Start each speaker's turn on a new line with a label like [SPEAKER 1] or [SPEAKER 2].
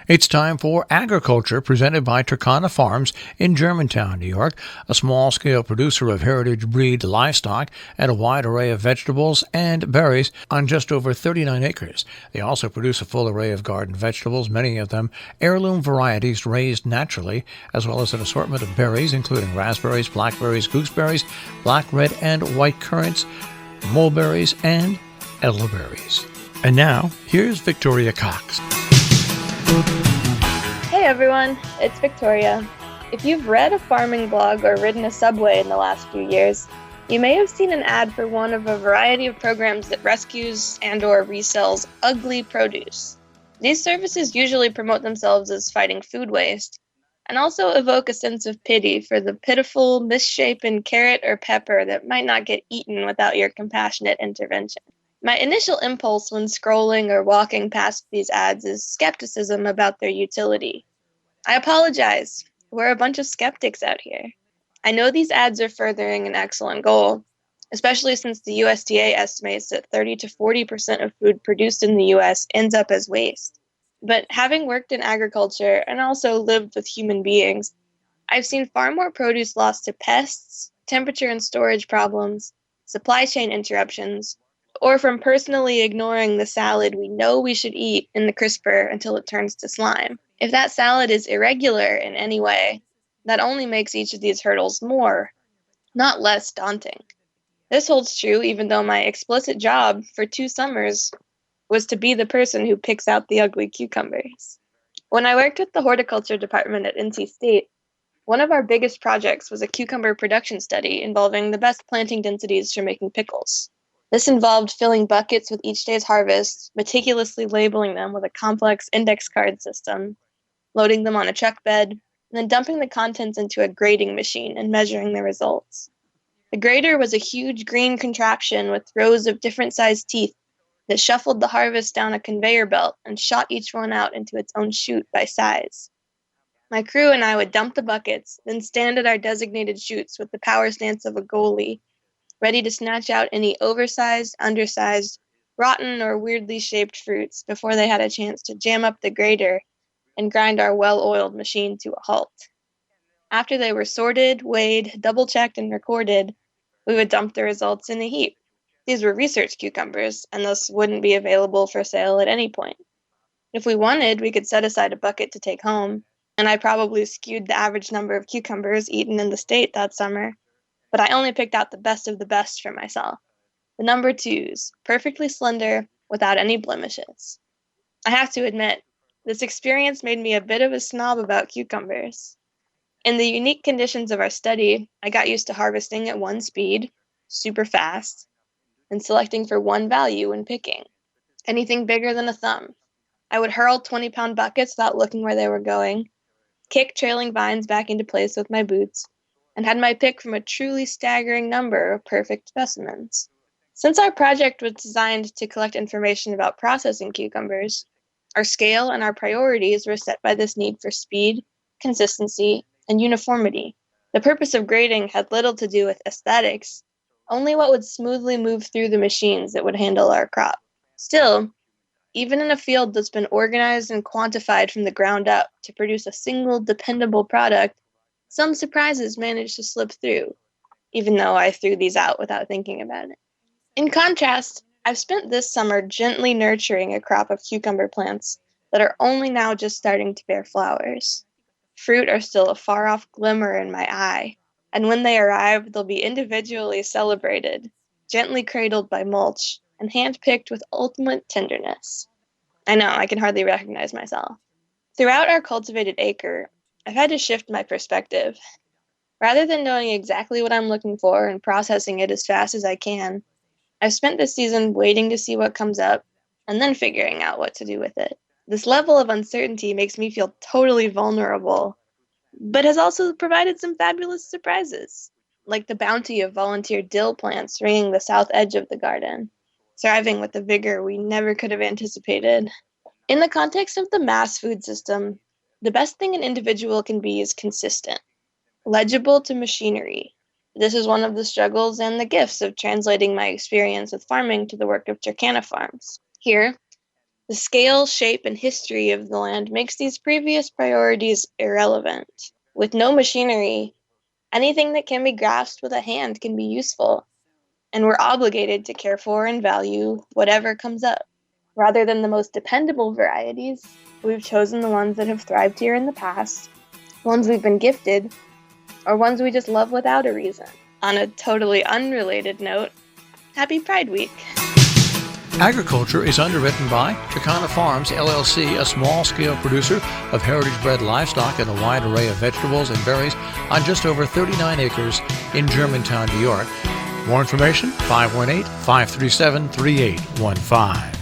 [SPEAKER 1] It's time for Agriculture, presented by Turkana Farms in Germantown, New York, a small-scale producer of heritage breed livestock and a wide array of vegetables and berries on just over 39 acres. They also produce a full array of garden vegetables, many of them heirloom varieties raised naturally, as well as an assortment of berries, including raspberries, blackberries, gooseberries, black, red, and white currants, mulberries, and elderberries. And now, here's Victoria Cox.
[SPEAKER 2] Hey everyone, it's Victoria. If you've read a farming blog or ridden a subway in the last few years, you may have seen an ad for one of a variety of programs that rescues and/or resells ugly produce. These services usually promote themselves as fighting food waste, and also evoke a sense of pity for the pitiful, misshapen carrot or pepper that might not get eaten without your compassionate intervention. My initial impulse when scrolling or walking past these ads is skepticism about their utility. I apologize. We're a bunch of skeptics out here. I know these ads are furthering an excellent goal, especially since the USDA estimates that 30 to 40% of food produced in the US ends up as waste. But having worked in agriculture and also lived with human beings, I've seen far more produce lost to pests, temperature and storage problems, supply chain interruptions, or from personally ignoring the salad we know we should eat in the crisper until it turns to slime. If that salad is irregular in any way, that only makes each of these hurdles more, not less daunting. This holds true even though my explicit job for 2 summers was to be the person who picks out the ugly cucumbers. When I worked with the horticulture department at NC State, one of our biggest projects was a cucumber production study involving the best planting densities for making pickles. This involved filling buckets with each day's harvest, meticulously labeling them with a complex index card system, loading them on a truck bed, and then dumping the contents into a grading machine and measuring the results. The grader was a huge green contraption with rows of different sized teeth that shuffled the harvest down a conveyor belt and shot each one out into its own chute by size. My crew and I would dump the buckets, then stand at our designated chutes with the power stance of a goalie, ready to snatch out any oversized, undersized, rotten, or weirdly shaped fruits before they had a chance to jam up the grader and grind our well-oiled machine to a halt. After they were sorted, weighed, double-checked, and recorded, we would dump the results in a heap. These were research cucumbers, and thus wouldn't be available for sale at any point. If we wanted, we could set aside a bucket to take home, and I probably skewed the average number of cucumbers eaten in the state that summer, but I only picked out the best of the best for myself. The number 2s, perfectly slender, without any blemishes. I have to admit, this experience made me a bit of a snob about cucumbers. In the unique conditions of our study, I got used to harvesting at one speed, super fast, and selecting for one value when picking, anything bigger than a thumb. I would hurl 20-pound buckets without looking where they were going, kick trailing vines back into place with my boots, and had my pick from a truly staggering number of perfect specimens. Since our project was designed to collect information about processing cucumbers, our scale and our priorities were set by this need for speed, consistency, and uniformity. The purpose of grading had little to do with aesthetics, only what would smoothly move through the machines that would handle our crop. Still, even in a field that's been organized and quantified from the ground up to produce a single dependable product, some surprises managed to slip through, even though I threw these out without thinking about it. In contrast, I've spent this summer gently nurturing a crop of cucumber plants that are only now just starting to bear flowers. Fruit are still a far-off glimmer in my eye, and when they arrive, they'll be individually celebrated, gently cradled by mulch, and hand-picked with ultimate tenderness. I know, I can hardly recognize myself. Throughout our cultivated acre, I've had to shift my perspective. Rather than knowing exactly what I'm looking for and processing it as fast as I can, I've spent this season waiting to see what comes up and then figuring out what to do with it. This level of uncertainty makes me feel totally vulnerable, but has also provided some fabulous surprises, like the bounty of volunteer dill plants ringing the south edge of the garden, thriving with a vigor we never could have anticipated. In the context of the mass food system, the best thing an individual can be is consistent, legible to machinery. This is one of the struggles and the gifts of translating my experience with farming to the work of Turkana Farms. Here, The scale, shape, and history of the land makes these previous priorities irrelevant. With no machinery, anything that can be grasped with a hand can be useful, and we're obligated to care for and value whatever comes up. Rather than the most dependable varieties, we've chosen the ones that have thrived here in the past, ones we've been gifted, or ones we just love without a reason. On a totally unrelated note, happy Pride Week!
[SPEAKER 1] Agriculture is underwritten by Turkana Farms, LLC, a small-scale producer of heritage-bred livestock and a wide array of vegetables and berries on just over 39 acres in Germantown, New York. More information, 518-537-3815.